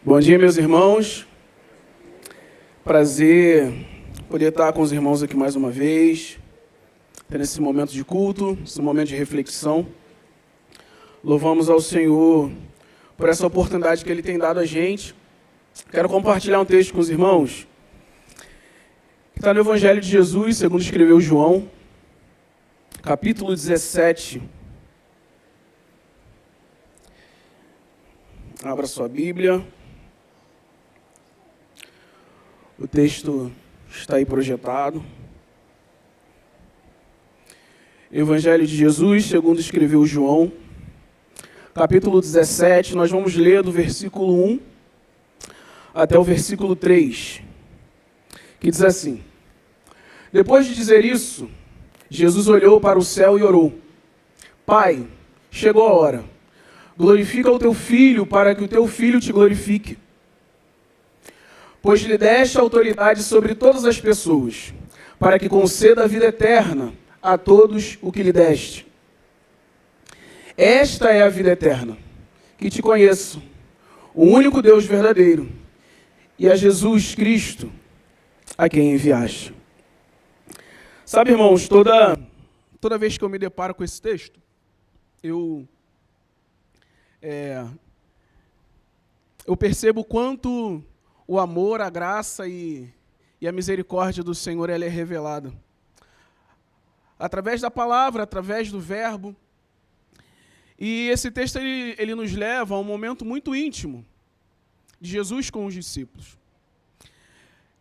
Bom dia, meus irmãos. Prazer poder estar com os irmãos aqui mais uma vez, tendo esse momento de culto, esse momento de reflexão. Louvamos ao Senhor por essa oportunidade que Ele tem dado a gente. Quero compartilhar um texto com os irmãos, que está no Evangelho de Jesus, segundo escreveu João, capítulo 17. Abra sua Bíblia. O texto está aí projetado. Evangelho de Jesus, segundo escreveu João, capítulo 17, nós vamos ler do versículo 1 até o versículo 3, que diz assim: Depois de dizer isso, Jesus olhou para o céu e orou: Pai, chegou a hora. Glorifica o teu Filho, para que o teu Filho te glorifique. Pois lhe deste autoridade sobre todas as pessoas, para que conceda a vida eterna a todos o que lhe deste. Esta é a vida eterna, que te conheço, o único Deus verdadeiro, e a Jesus Cristo, a quem enviaste. Sabe, irmãos, toda vez que eu me deparo com esse texto, eu percebo quanto o amor, a graça e a misericórdia do Senhor ela é revelada. Através da palavra, através do verbo. E esse texto ele nos leva a um momento muito íntimo de Jesus com os discípulos.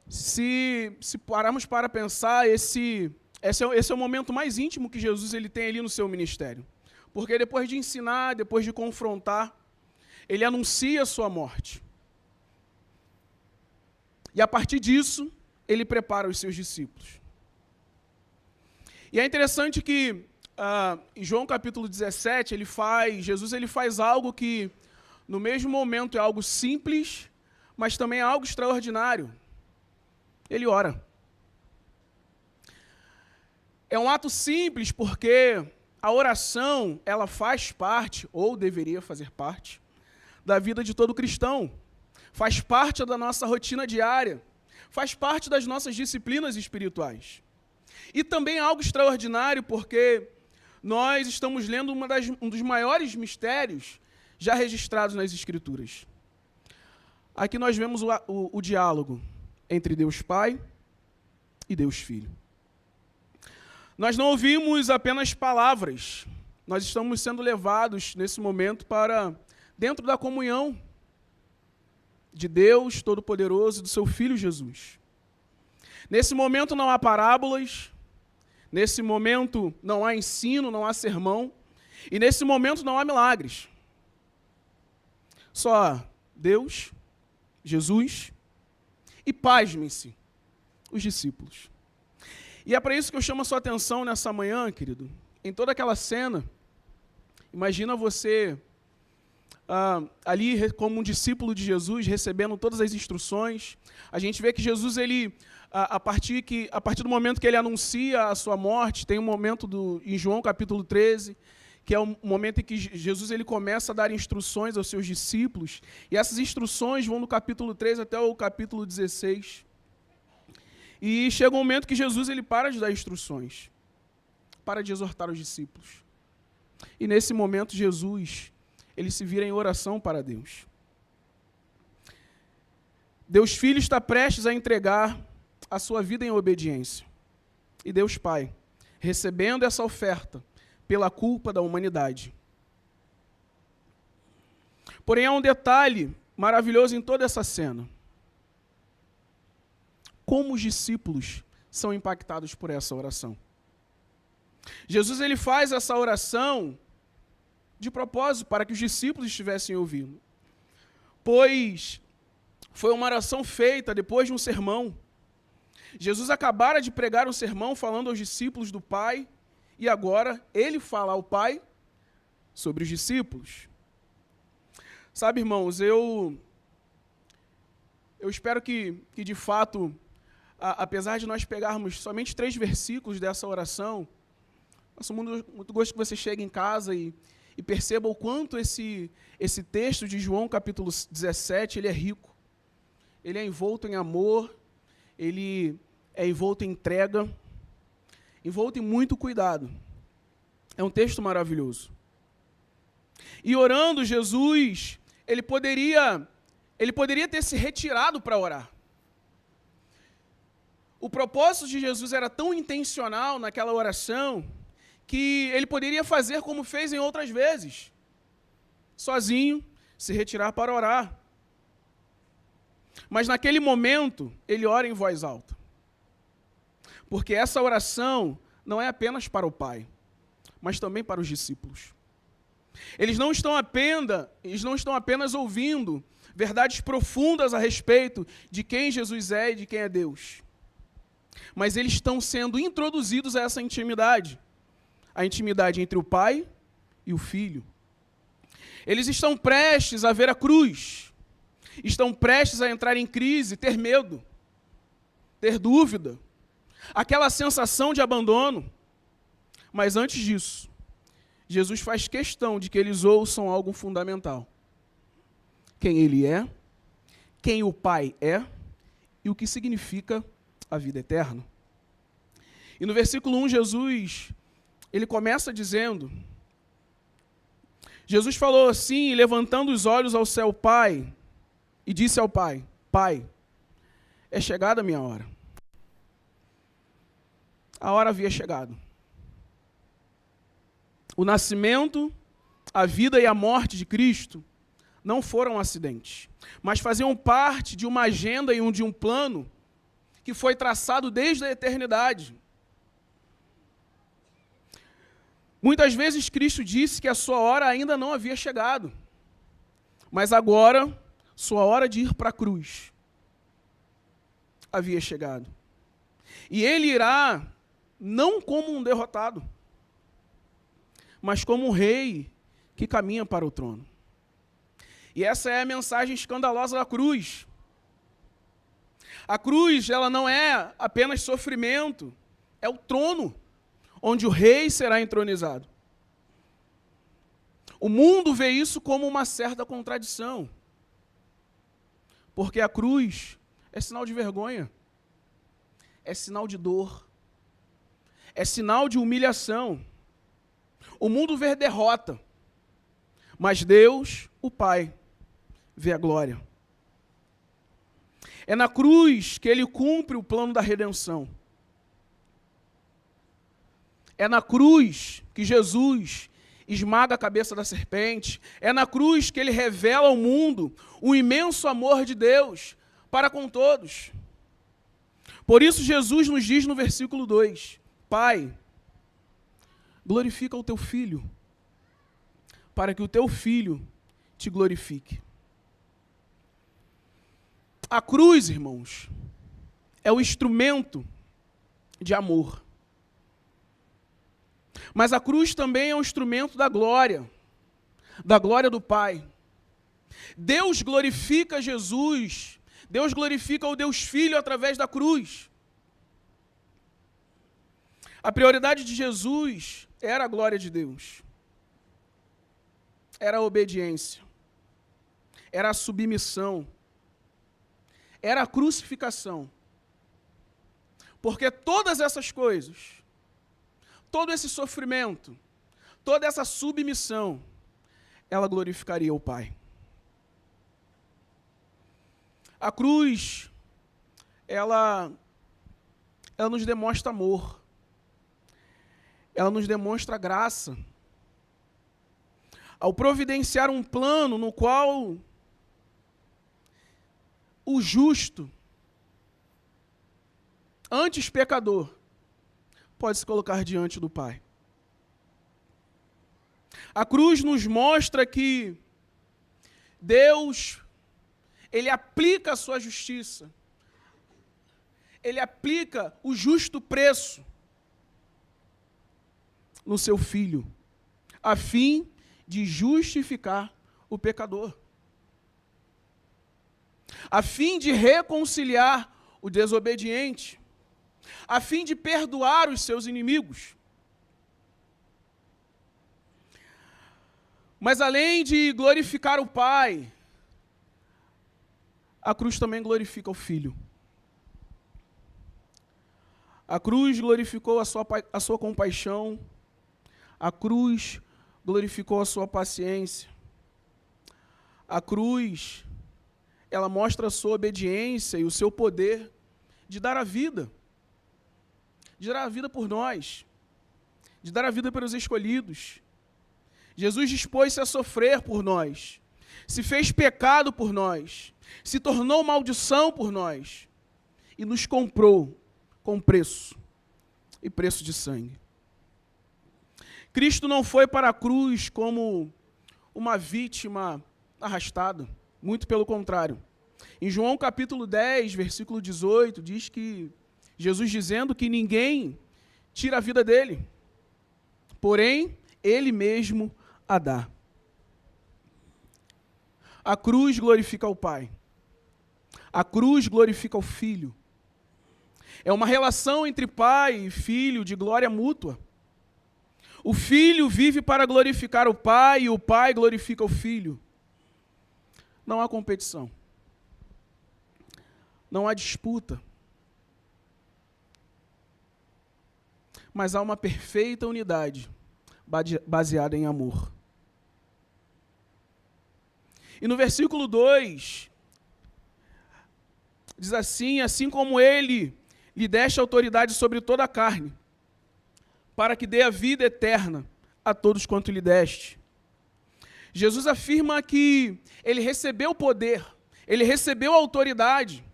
Se pararmos para pensar, esse é o momento mais íntimo que Jesus ele tem ali no seu ministério. Porque depois de ensinar, depois de confrontar, ele anuncia a sua morte. E a partir disso, ele prepara os seus discípulos. E é interessante que em João capítulo 17, Jesus faz algo que no mesmo momento é algo simples, mas também é algo extraordinário. Ele ora. É um ato simples porque a oração, ela faz parte, ou deveria fazer parte, da vida de todo cristão. Faz parte da nossa rotina diária, faz parte das nossas disciplinas espirituais. E também é algo extraordinário porque nós estamos lendo um dos maiores mistérios já registrados nas Escrituras. Aqui nós vemos o diálogo entre Deus Pai e Deus Filho. Nós não ouvimos apenas palavras, nós estamos sendo levados nesse momento para dentro da comunhão de Deus Todo-Poderoso e do seu Filho Jesus. Nesse momento não há parábolas, nesse momento não há ensino, não há sermão, e nesse momento não há milagres. Só há Deus, Jesus e, pasmem-se, os discípulos. E é para isso que eu chamo a sua atenção nessa manhã, querido. Em toda aquela cena, imagina você ali como um discípulo de Jesus, recebendo todas as instruções. A gente vê que Jesus, a partir do momento que ele anuncia a sua morte, tem um momento em João capítulo 13, que é o momento em que Jesus ele começa a dar instruções aos seus discípulos, e essas instruções vão do capítulo 13 até o capítulo 16. E chega um momento que Jesus ele para de dar instruções, para de exortar os discípulos. E nesse momento Jesus ele se vira em oração para Deus. Deus Filho está prestes a entregar a sua vida em obediência. E Deus Pai, recebendo essa oferta pela culpa da humanidade. Porém, há um detalhe maravilhoso em toda essa cena. Como os discípulos são impactados por essa oração. Jesus ele faz essa oração de propósito, para que os discípulos estivessem ouvindo. Pois foi uma oração feita depois de um sermão. Jesus acabara de pregar um sermão falando aos discípulos do Pai, e agora ele fala ao Pai sobre os discípulos. Sabe, irmãos, eu espero que de fato, apesar de nós pegarmos somente 3 versículos dessa oração, nosso muito gosto que você chegue em casa e E perceba o quanto esse texto de João, capítulo 17, ele é rico. Ele é envolto em amor, ele é envolto em entrega, envolto em muito cuidado. É um texto maravilhoso. E orando, Jesus, ele poderia ter se retirado para orar. O propósito de Jesus era tão intencional naquela oração que ele poderia fazer como fez em outras vezes, sozinho, se retirar para orar. Mas naquele momento, ele ora em voz alta. Porque essa oração não é apenas para o Pai, mas também para os discípulos. Eles não estão apenas ouvindo verdades profundas a respeito de quem Jesus é e de quem é Deus. Mas eles estão sendo introduzidos a essa intimidade. A intimidade entre o Pai e o Filho. Eles estão prestes a ver a cruz. Estão prestes a entrar em crise, ter medo, ter dúvida. Aquela sensação de abandono. Mas antes disso, Jesus faz questão de que eles ouçam algo fundamental. Quem Ele é, quem o Pai é e o que significa a vida eterna. E no versículo 1, Jesus, ele começa dizendo, Jesus falou assim, levantando os olhos ao céu, Pai, e disse ao Pai, Pai, é chegada a minha hora. A hora havia chegado. O nascimento, a vida e a morte de Cristo não foram acidentes, mas faziam parte de uma agenda e de um plano que foi traçado desde a eternidade. Muitas vezes Cristo disse que a sua hora ainda não havia chegado, mas agora sua hora de ir para a cruz havia chegado. E ele irá não como um derrotado, mas como um rei que caminha para o trono. E essa é a mensagem escandalosa da cruz. A cruz, ela não é apenas sofrimento, é o trono, onde o rei será entronizado. O mundo vê isso como uma certa contradição, porque a cruz é sinal de vergonha, é sinal de dor, é sinal de humilhação. O mundo vê derrota, mas Deus, o Pai, vê a glória. É na cruz que ele cumpre o plano da redenção. É na cruz que Jesus esmaga a cabeça da serpente. É na cruz que ele revela ao mundo o imenso amor de Deus para com todos. Por isso Jesus nos diz no versículo 2, Pai, glorifica o teu Filho, para que o teu Filho te glorifique. A cruz, irmãos, é o instrumento de amor. Mas a cruz também é um instrumento da glória do Pai. Deus glorifica Jesus, Deus glorifica o Deus Filho através da cruz. A prioridade de Jesus era a glória de Deus. Era a obediência. Era a submissão. Era a crucificação. Porque todas essas coisas, todo esse sofrimento, toda essa submissão, ela glorificaria o Pai. A cruz, ela nos demonstra amor. Ela nos demonstra graça. Ao providenciar um plano no qual o justo, antes pecador, pode se colocar diante do Pai. A cruz nos mostra que Deus, Ele aplica a sua justiça. Ele aplica o justo preço no seu Filho, a fim de justificar o pecador, a fim de reconciliar o desobediente, a fim de perdoar os seus inimigos. Mas além de glorificar o Pai, a cruz também glorifica o Filho. A cruz glorificou a sua compaixão, a cruz glorificou a sua paciência. A cruz, ela mostra a sua obediência e o seu poder de dar a vida por nós, de dar a vida pelos escolhidos. Jesus dispôs-se a sofrer por nós, se fez pecado por nós, se tornou maldição por nós e nos comprou com preço, e preço de sangue. Cristo não foi para a cruz como uma vítima arrastada, muito pelo contrário. Em João capítulo 10, versículo 18, diz que Jesus dizendo que ninguém tira a vida dele, porém, ele mesmo a dá. A cruz glorifica o Pai. A cruz glorifica o Filho. É uma relação entre pai e filho de glória mútua. O filho vive para glorificar o pai e o pai glorifica o filho. Não há competição. Não há disputa. Mas há uma perfeita unidade baseada em amor. E no versículo 2, diz assim como ele lhe deste autoridade sobre toda a carne, para que dê a vida eterna a todos quanto lhe deste. Jesus afirma que ele recebeu poder, ele recebeu autoridade.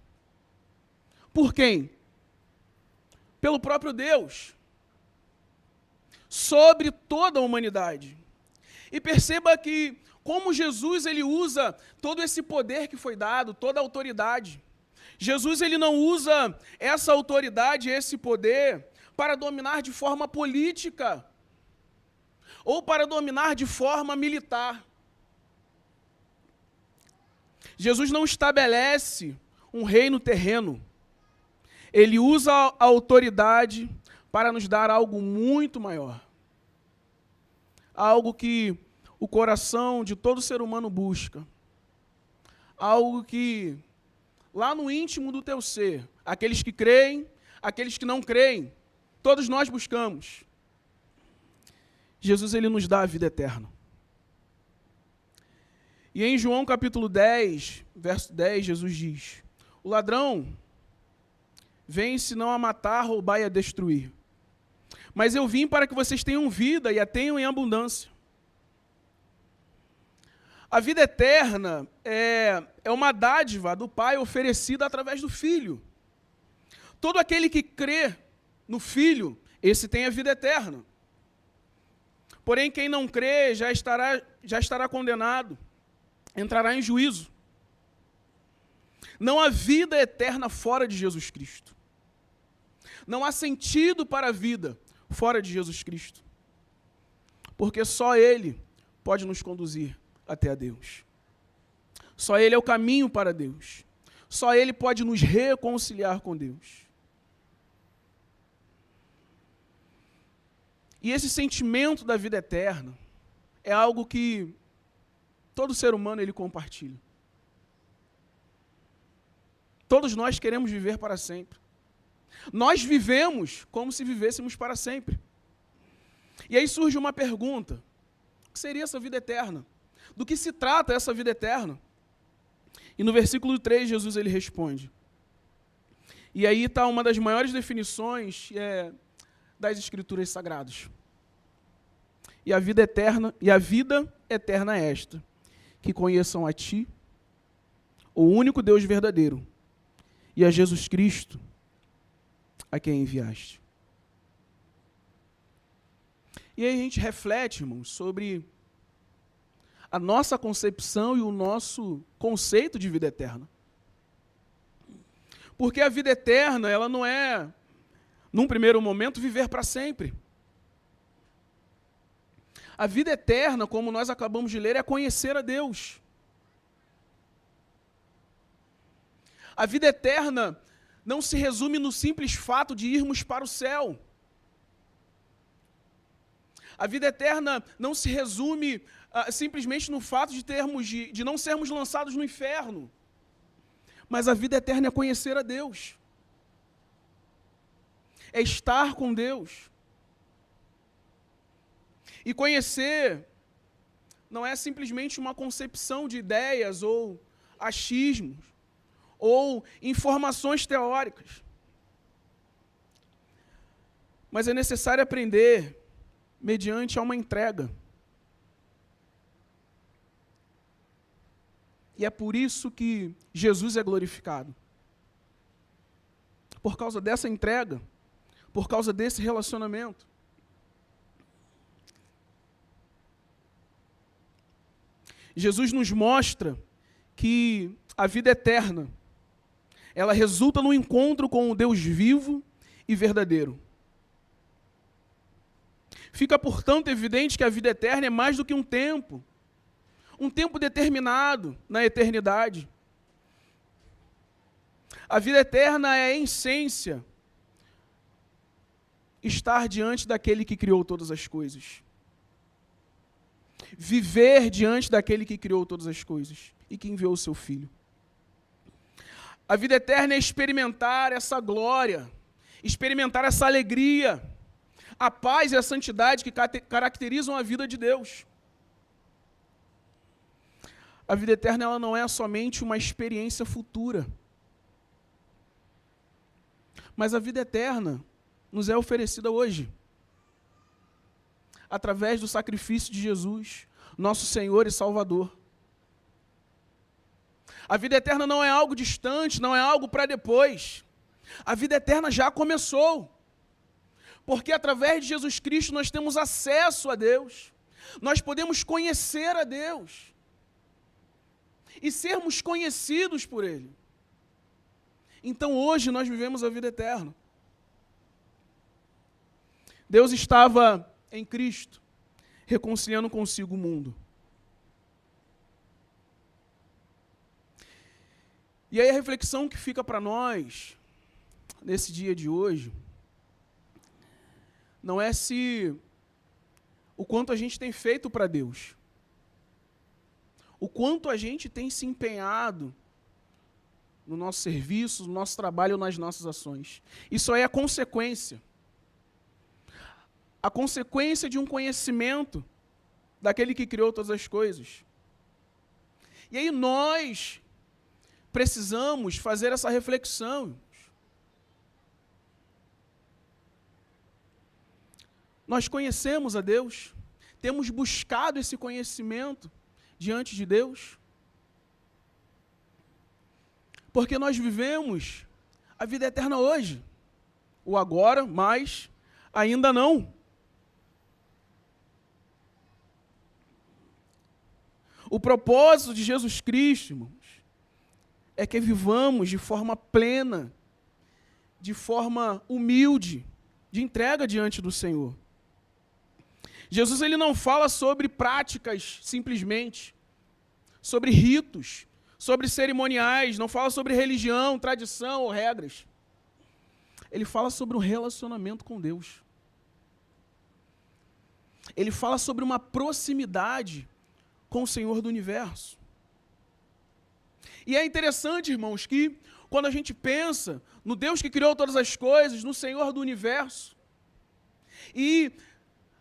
Por quem? Pelo próprio Deus, sobre toda a humanidade. E perceba que como Jesus ele usa todo esse poder que foi dado, toda a autoridade. Jesus ele não usa essa autoridade, esse poder, para dominar de forma política ou para dominar de forma militar. Jesus não estabelece um reino terreno. Ele usa a autoridade para nos dar algo muito maior. Algo que o coração de todo ser humano busca. Algo que lá no íntimo do teu ser, aqueles que creem, aqueles que não creem, todos nós buscamos. Jesus ele nos dá a vida eterna. E em João capítulo 10, verso 10, Jesus diz: o ladrão vem senão a matar, roubar e a destruir. Mas eu vim para que vocês tenham vida e a tenham em abundância. A vida eterna é uma dádiva do Pai oferecida através do Filho. Todo aquele que crê no Filho, esse tem a vida eterna. Porém, quem não crê já estará condenado, entrará em juízo. Não há vida eterna fora de Jesus Cristo. Não há sentido para a vida fora de Jesus Cristo. Porque só Ele pode nos conduzir até a Deus. Só Ele é o caminho para Deus. Só Ele pode nos reconciliar com Deus. E esse sentimento da vida eterna é algo que todo ser humano ele compartilha. Todos nós queremos viver para sempre. Nós vivemos como se vivêssemos para sempre. E aí surge uma pergunta: o que seria essa vida eterna? Do que se trata essa vida eterna? E no versículo 3, Jesus ele responde. E aí está uma das maiores definições das Escrituras Sagradas. E a vida eterna é esta: que conheçam a Ti, o único Deus verdadeiro, e a Jesus Cristo, a quem enviaste. E aí a gente reflete, irmãos, sobre a nossa concepção e o nosso conceito de vida eterna. Porque a vida eterna, ela não é, num primeiro momento, viver para sempre. A vida eterna, como nós acabamos de ler, é conhecer a Deus. A vida eterna não se resume no simples fato de irmos para o céu. A vida eterna não se resume simplesmente no fato de não sermos lançados no inferno. Mas a vida eterna é conhecer a Deus. É estar com Deus. E conhecer não é simplesmente uma concepção de ideias ou achismos ou informações teóricas. Mas é necessário aprender mediante a uma entrega. E é por isso que Jesus é glorificado. Por causa dessa entrega, por causa desse relacionamento. Jesus nos mostra que a vida eterna, ela resulta no encontro com o Deus vivo e verdadeiro. Fica, portanto, evidente que a vida eterna é mais do que um tempo determinado na eternidade. A vida eterna é, em essência, estar diante daquele que criou todas as coisas. Viver diante daquele que criou todas as coisas e que enviou o seu Filho. A vida eterna é experimentar essa glória, experimentar essa alegria, a paz e a santidade que caracterizam a vida de Deus. A vida eterna ela não é somente uma experiência futura, mas a vida eterna nos é oferecida hoje, através do sacrifício de Jesus, nosso Senhor e Salvador. A vida eterna não é algo distante, não é algo para depois. A vida eterna já começou. Porque através de Jesus Cristo nós temos acesso a Deus. Nós podemos conhecer a Deus. E sermos conhecidos por Ele. Então hoje nós vivemos a vida eterna. Deus estava em Cristo, reconciliando consigo o mundo. E aí a reflexão que fica para nós, nesse dia de hoje, não é se o quanto a gente tem feito para Deus, o quanto a gente tem se empenhado no nosso serviço, no nosso trabalho, nas nossas ações. Isso aí é a consequência de um conhecimento daquele que criou todas as coisas. E aí nós precisamos fazer essa reflexão. Nós conhecemos a Deus, temos buscado esse conhecimento diante de Deus, porque nós vivemos a vida eterna hoje, o agora, mas ainda não. O propósito de Jesus Cristo, irmãos, é que vivamos de forma plena, de forma humilde, de entrega diante do Senhor. Jesus ele não fala sobre práticas simplesmente, sobre ritos, sobre cerimoniais, não fala sobre religião, tradição ou regras. Ele fala sobre um relacionamento com Deus. Ele fala sobre uma proximidade com o Senhor do universo. E é interessante, irmãos, que quando a gente pensa no Deus que criou todas as coisas, no Senhor do universo, e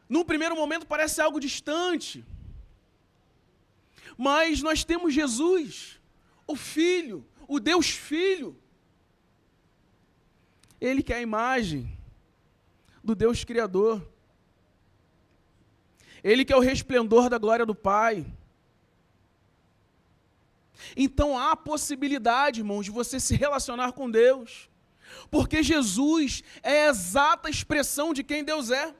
num primeiro momento parece algo distante, mas nós temos Jesus, o Filho, o Deus Filho. Ele que é a imagem do Deus Criador. Ele que é o resplendor da glória do Pai. Então há a possibilidade, irmãos, de você se relacionar com Deus, porque Jesus é a exata expressão de quem Deus é.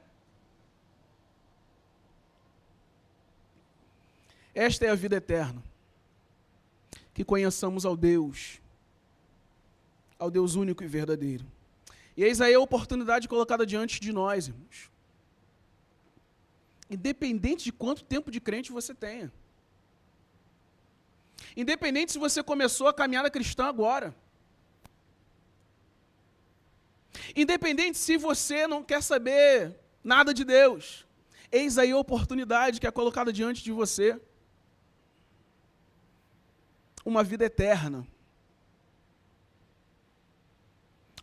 Esta é a vida eterna, que conheçamos ao Deus único e verdadeiro. E eis aí a oportunidade colocada diante de nós, irmãos. Independente de quanto tempo de crente você tenha. Independente se você começou a caminhada cristã agora. Independente se você não quer saber nada de Deus. Eis aí a oportunidade que é colocada diante de você. Uma vida eterna.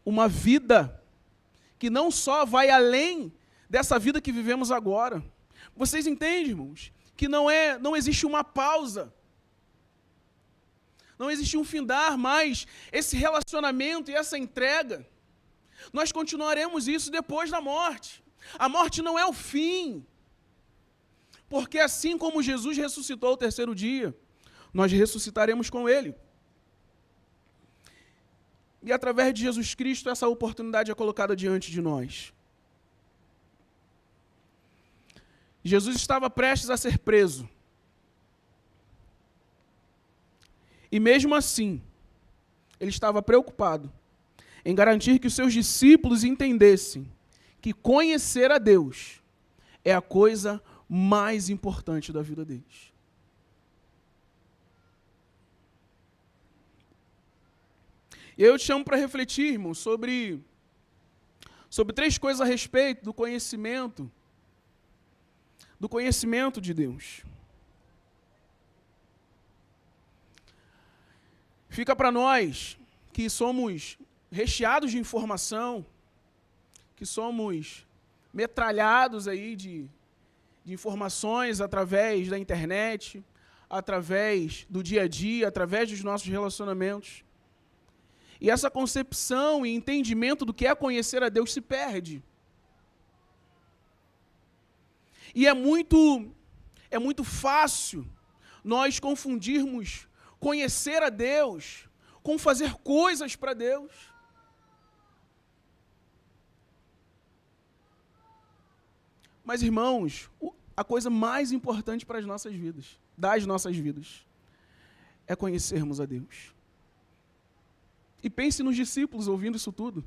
Uma vida que não só vai além dessa vida que vivemos agora. Vocês entendem, irmãos? Que não existe uma pausa. Não existe um findar, mas esse relacionamento e essa entrega, nós continuaremos isso depois da morte. A morte não é o fim. Porque assim como Jesus ressuscitou ao terceiro dia, nós ressuscitaremos com Ele. E através de Jesus Cristo, essa oportunidade é colocada diante de nós. Jesus estava prestes a ser preso. E mesmo assim, ele estava preocupado em garantir que os seus discípulos entendessem que conhecer a Deus é a coisa mais importante da vida deles. E eu te chamo para refletir, irmão, sobre 3 coisas a respeito do conhecimento de Deus. Fica para nós que somos recheados de informação, que somos metralhados aí de informações através da internet, através do dia a dia, através dos nossos relacionamentos. E essa concepção e entendimento do que é conhecer a Deus se perde. E é muito fácil nós confundirmos conhecer a Deus com fazer coisas para Deus. Mas, irmãos, a coisa mais importante para as nossas vidas, das nossas vidas, é conhecermos a Deus. E pense nos discípulos ouvindo isso tudo.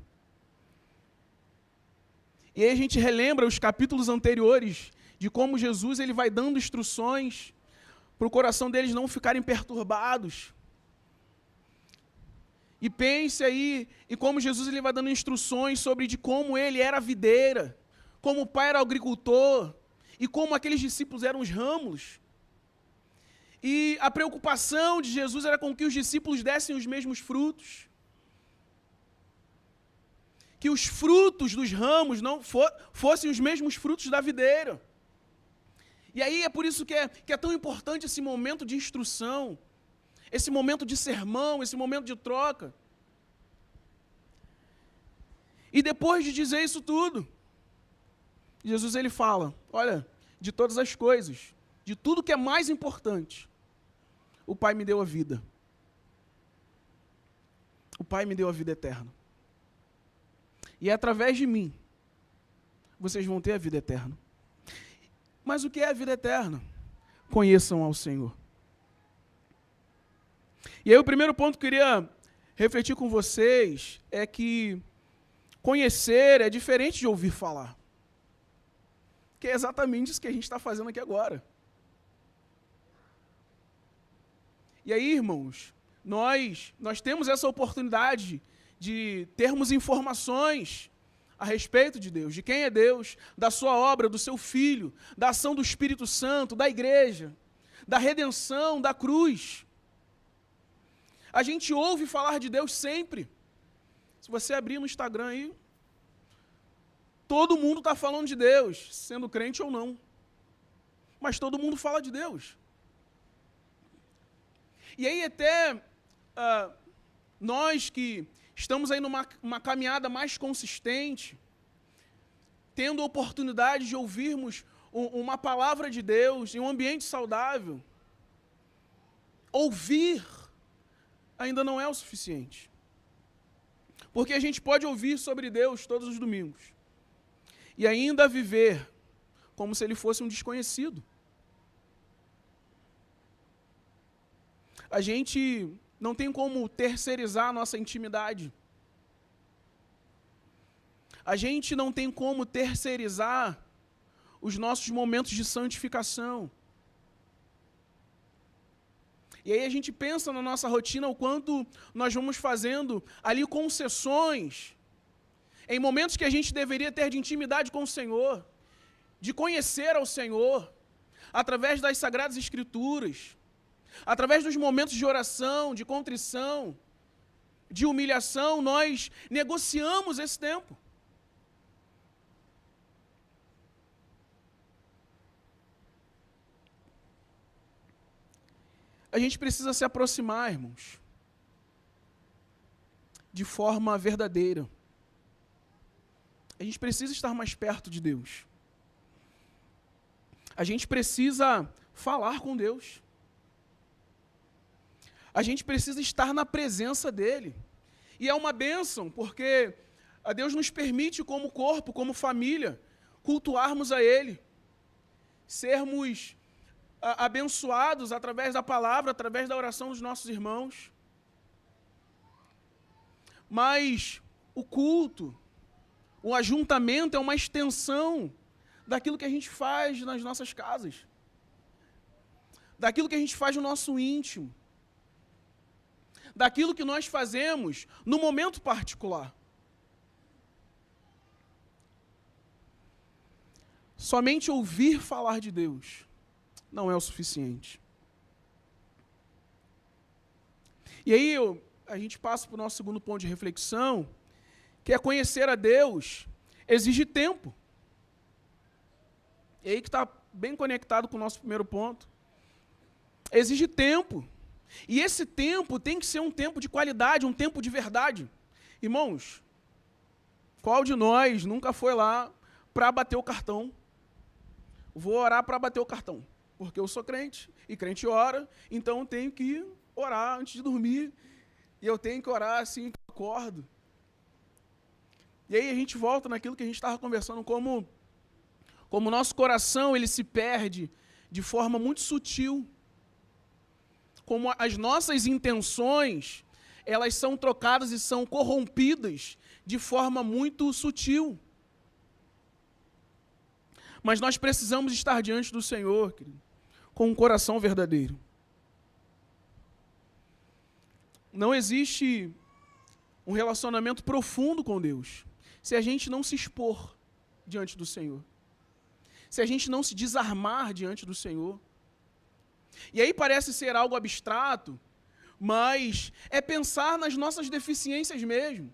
E aí a gente relembra os capítulos anteriores de como Jesus ele vai dando instruções para o coração deles não ficarem perturbados. E pense aí em como Jesus ele vai dando instruções sobre de como ele era a videira, como o pai era o agricultor, e como aqueles discípulos eram os ramos. E a preocupação de Jesus era com que os discípulos dessem os mesmos frutos. Que os frutos dos ramos não fossem os mesmos frutos da videira. E aí é por isso que é tão importante esse momento de instrução, esse momento de sermão, esse momento de troca. E depois de dizer isso tudo, Jesus ele fala, olha, de todas as coisas, de tudo que é mais importante, o Pai me deu a vida. O Pai me deu a vida eterna. E é através de mim, vocês vão ter a vida eterna. Mas o que é a vida eterna? Conheçam ao Senhor. E aí o primeiro ponto que eu queria refletir com vocês é que conhecer é diferente de ouvir falar. Que é exatamente isso que a gente está fazendo aqui agora. E aí, irmãos, nós temos essa oportunidade de termos informações a respeito de Deus, de quem é Deus, da sua obra, do seu Filho, da ação do Espírito Santo, da igreja, da redenção, da cruz. A gente ouve falar de Deus sempre. Se você abrir no Instagram aí, todo mundo está falando de Deus, sendo crente ou não. Mas todo mundo fala de Deus. E aí até nós que estamos aí numa caminhada mais consistente, tendo a oportunidade de ouvirmos uma palavra de Deus em um ambiente saudável, ouvir ainda não é o suficiente. Porque a gente pode ouvir sobre Deus todos os domingos e ainda viver como se ele fosse um desconhecido. A gente não tem como terceirizar a nossa intimidade. A gente não tem como terceirizar os nossos momentos de santificação. E aí a gente pensa na nossa rotina o quanto nós vamos fazendo ali concessões em momentos que a gente deveria ter de intimidade com o Senhor, de conhecer ao Senhor, através das Sagradas Escrituras, através dos momentos de oração, de contrição, de humilhação, nós negociamos esse tempo. A gente precisa se aproximar, irmãos, de forma verdadeira. A gente precisa estar mais perto de Deus. A gente precisa falar com Deus. A gente precisa estar na presença dEle. E é uma bênção, porque a Deus nos permite, como corpo, como família, cultuarmos a Ele. Sermos abençoados através da palavra, através da oração dos nossos irmãos. Mas o culto, o ajuntamento é uma extensão daquilo que a gente faz nas nossas casas, daquilo que a gente faz no nosso íntimo, daquilo que nós fazemos no momento particular. Somente ouvir falar de Deus não é o suficiente. E aí a gente passa para o nosso segundo ponto de reflexão, que é conhecer a Deus exige tempo. E aí que está bem conectado com o nosso primeiro ponto. Exige tempo. E esse tempo tem que ser um tempo de qualidade, um tempo de verdade. Irmãos, qual de nós nunca foi lá para bater o cartão? Vou orar para bater o cartão, porque eu sou crente, e crente ora, então eu tenho que orar antes de dormir, e eu tenho que orar assim que eu acordo. E aí a gente volta naquilo que a gente estava conversando, como o nosso coração ele se perde de forma muito sutil, como as nossas intenções, elas são trocadas e são corrompidas de forma muito sutil. Mas nós precisamos estar diante do Senhor, querido, com um coração verdadeiro. Não existe um relacionamento profundo com Deus se a gente não se expor diante do Senhor, se a gente não se desarmar diante do Senhor. E aí parece ser algo abstrato, mas é pensar nas nossas deficiências mesmo.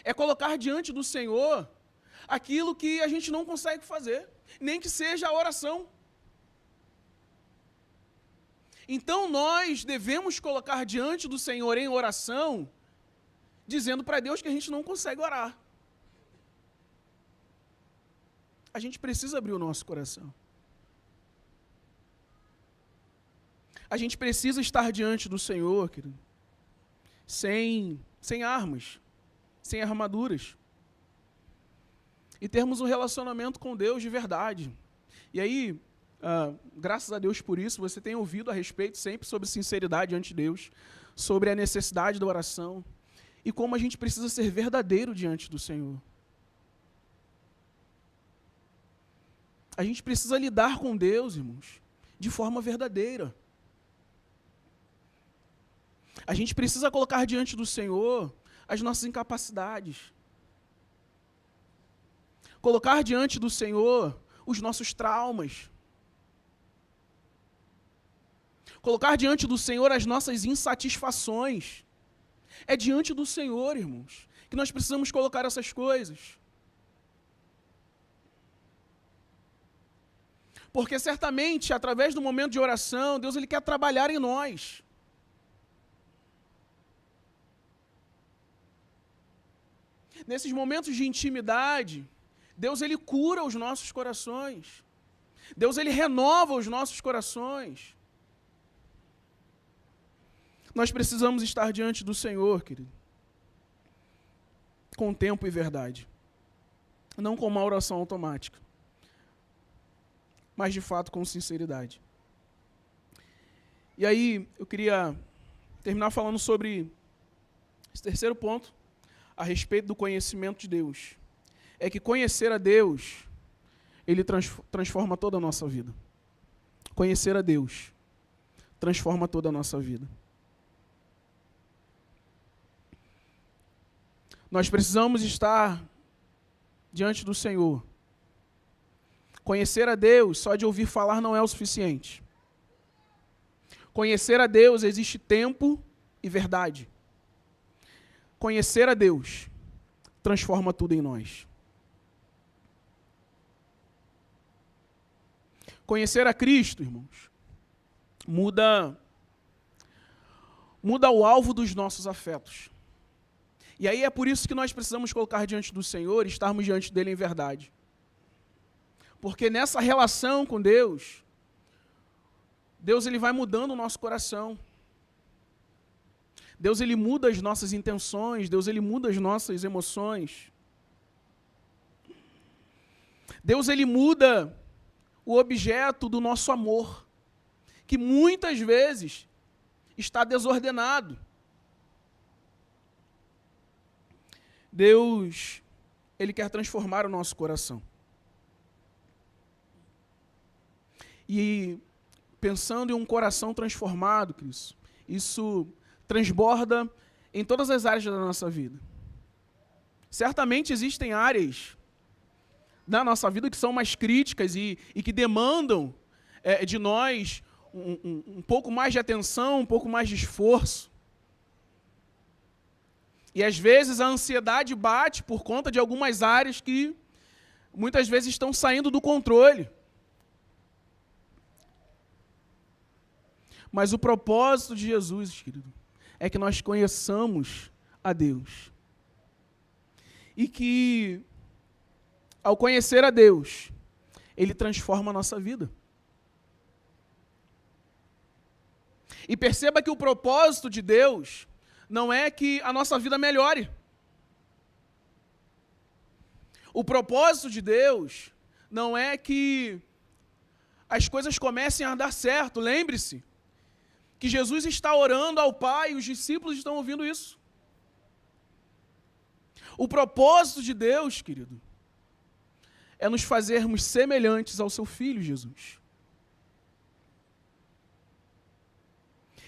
É colocar diante do Senhor aquilo que a gente não consegue fazer, nem que seja a oração. Então nós devemos colocar diante do Senhor em oração, dizendo para Deus que a gente não consegue orar. A gente precisa abrir o nosso coração. A gente precisa estar diante do Senhor, querido, sem armas, sem armaduras. E termos um relacionamento com Deus de verdade. E aí, graças a Deus por isso, você tem ouvido a respeito sempre sobre sinceridade ante Deus, sobre a necessidade da oração, e como a gente precisa ser verdadeiro diante do Senhor. A gente precisa lidar com Deus, irmãos, de forma verdadeira. A gente precisa colocar diante do Senhor as nossas incapacidades. Colocar diante do Senhor os nossos traumas. Colocar diante do Senhor as nossas insatisfações. É diante do Senhor, irmãos, que nós precisamos colocar essas coisas. Porque certamente, através do momento de oração, Deus ele quer trabalhar em nós. Nesses momentos de intimidade, Deus ele cura os nossos corações. Deus ele renova os nossos corações. Nós precisamos estar diante do Senhor, querido, com tempo e verdade. Não com uma oração automática, mas de fato com sinceridade. E aí, eu queria terminar falando sobre esse terceiro ponto, a respeito do conhecimento de Deus. É que conhecer a Deus, ele transforma toda a nossa vida. Conhecer a Deus transforma toda a nossa vida. Nós precisamos estar diante do Senhor Conhecer a Deus só de ouvir falar não é o suficiente. Conhecer a Deus existe tempo e verdade. Conhecer a Deus transforma tudo em nós. Conhecer a Cristo, irmãos, muda o alvo dos nossos afetos. E aí é por isso que nós precisamos colocar diante do Senhor e estarmos diante dele em verdade. Porque nessa relação com Deus ele vai mudando o nosso coração. Deus ele muda as nossas intenções, Deus ele muda as nossas emoções. Deus ele muda o objeto do nosso amor, que muitas vezes está desordenado. Deus, ele quer transformar o nosso coração. E pensando em um coração transformado, Cristo, isso transborda em todas as áreas da nossa vida. Certamente existem áreas na nossa vida que são mais críticas e que demandam de nós um pouco mais de atenção, um pouco mais de esforço. E às vezes a ansiedade bate por conta de algumas áreas que muitas vezes estão saindo do controle. Mas o propósito de Jesus, querido, é que nós conheçamos a Deus. E que, ao conhecer a Deus, ele transforma a nossa vida. E perceba que o propósito de Deus não é que a nossa vida melhore. O propósito de Deus não é que as coisas comecem a dar certo. Lembre-se que Jesus está orando ao Pai e os discípulos estão ouvindo isso. O propósito de Deus, querido, é nos fazermos semelhantes ao seu Filho, Jesus.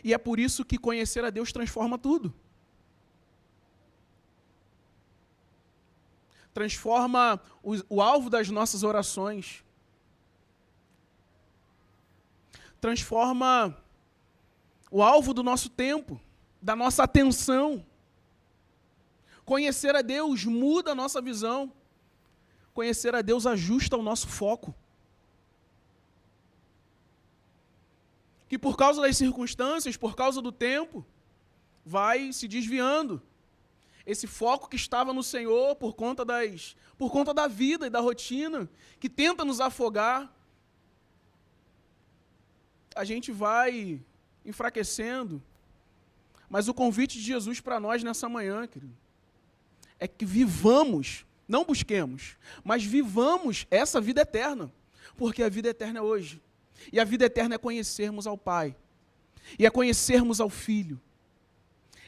E é por isso que conhecer a Deus transforma tudo. Transforma o alvo das nossas orações. Transforma o alvo do nosso tempo, da nossa atenção. Conhecer a Deus muda a nossa visão. Conhecer a Deus ajusta o nosso foco. Que por causa das circunstâncias, por causa do tempo, vai se desviando. Esse foco que estava no Senhor por conta da vida e da rotina, que tenta nos afogar, a gente vai enfraquecendo. Mas o convite de Jesus para nós nessa manhã, querido, é que vivamos, não busquemos, mas vivamos essa vida eterna, porque a vida eterna é hoje. E a vida eterna é conhecermos ao Pai, e é conhecermos ao Filho.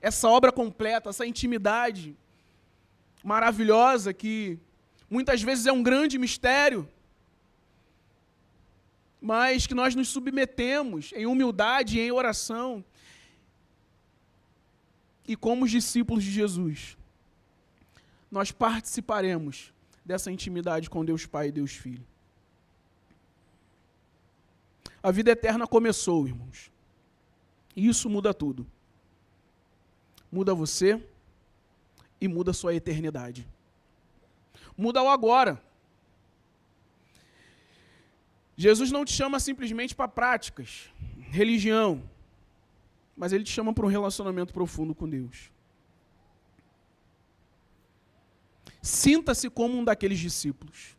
Essa obra completa, essa intimidade maravilhosa que muitas vezes é um grande mistério, mas que nós nos submetemos em humildade e em oração. E como os discípulos de Jesus, nós participaremos dessa intimidade com Deus Pai e Deus Filho. A vida eterna começou, irmãos. E isso muda tudo. Muda você e muda a sua eternidade. Muda o agora. Jesus não te chama simplesmente para práticas, religião, mas ele te chama para um relacionamento profundo com Deus. Sinta-se como um daqueles discípulos,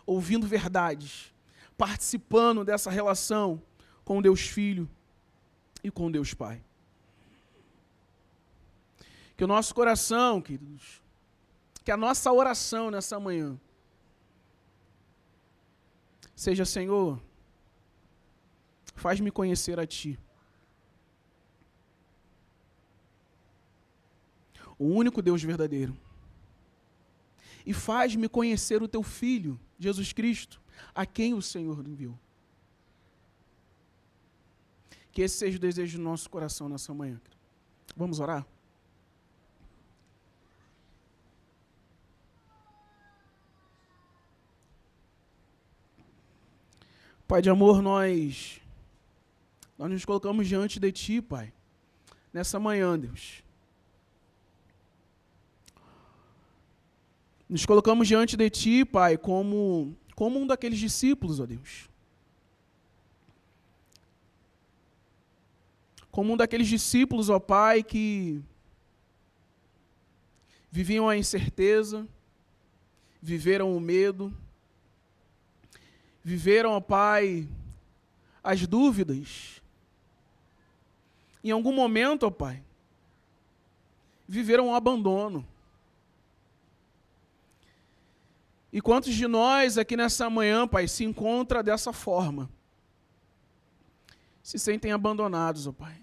ouvindo verdades, participando dessa relação com Deus Filho e com Deus Pai. Que o nosso coração, queridos, que a nossa oração nessa manhã seja: Senhor, faz-me conhecer a Ti. O único Deus verdadeiro. E faz-me conhecer o Teu Filho, Jesus Cristo, a quem o Senhor enviou. Que esse seja o desejo do nosso coração nessa manhã. Vamos orar? Pai de amor, nós nos colocamos diante de Ti, Pai, nessa manhã, Deus. Nos colocamos diante de Ti, Pai, como um daqueles discípulos, ó Deus. Como um daqueles discípulos, ó Pai, que viviam a incerteza, viveram o medo, viveram, ó Pai, as dúvidas. Em algum momento, ó Pai, viveram o abandono. E quantos de nós aqui nessa manhã, Pai, se encontra dessa forma? Se sentem abandonados, ó Pai.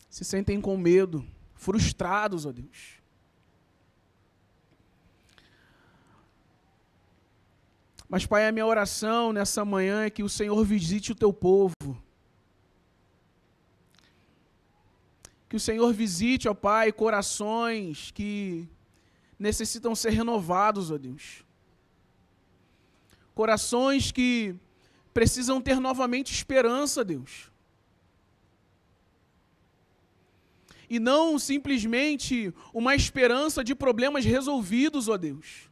Se sentem com medo, frustrados, ó Deus. Mas, Pai, a minha oração nessa manhã é que o Senhor visite o Teu povo. Que o Senhor visite, ó Pai, corações que necessitam ser renovados, ó Deus. Corações que precisam ter novamente esperança, Deus. E não simplesmente uma esperança de problemas resolvidos, ó Deus.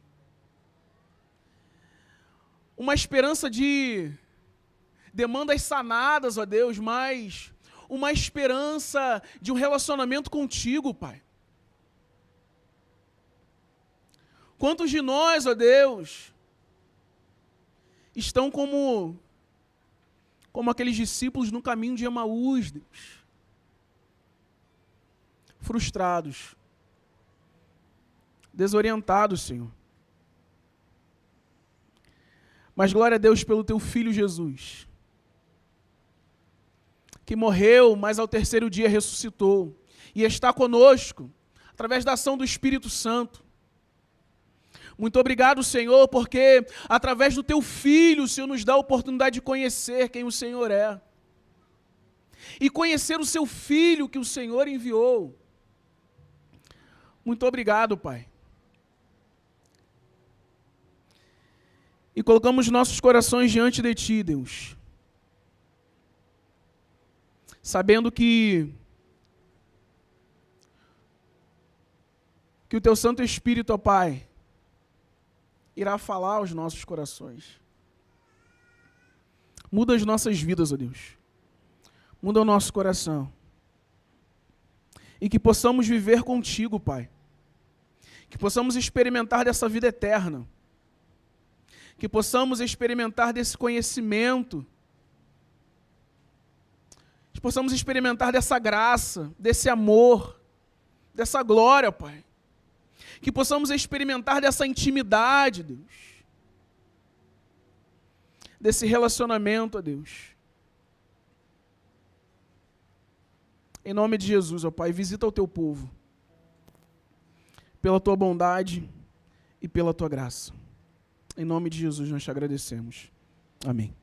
Uma esperança de demandas sanadas, ó Deus, mas uma esperança de um relacionamento contigo, Pai. Quantos de nós, ó Deus, estão como aqueles discípulos no caminho de Emaús, Deus? Frustrados, desorientados, Senhor. Mas glória a Deus pelo Teu Filho Jesus, que morreu, mas ao terceiro dia ressuscitou, e está conosco, através da ação do Espírito Santo. Muito obrigado, Senhor, porque através do Teu Filho, o Senhor nos dá a oportunidade de conhecer quem o Senhor é. E conhecer o Seu Filho que o Senhor enviou. Muito obrigado, Pai. E colocamos nossos corações diante de Ti, Deus. Sabendo que o Teu Santo Espírito, ó Pai, irá falar aos nossos corações. Muda as nossas vidas, ó Deus. Muda o nosso coração. E que possamos viver contigo, Pai. Que possamos experimentar dessa vida eterna. Que possamos experimentar desse conhecimento. Que possamos experimentar dessa graça, desse amor, dessa glória, Pai. Que possamos experimentar dessa intimidade, Deus. Desse relacionamento, ó Deus. Em nome de Jesus, ó Pai, visita o Teu povo. Pela Tua bondade e pela Tua graça. Em nome de Jesus nós te agradecemos. Amém.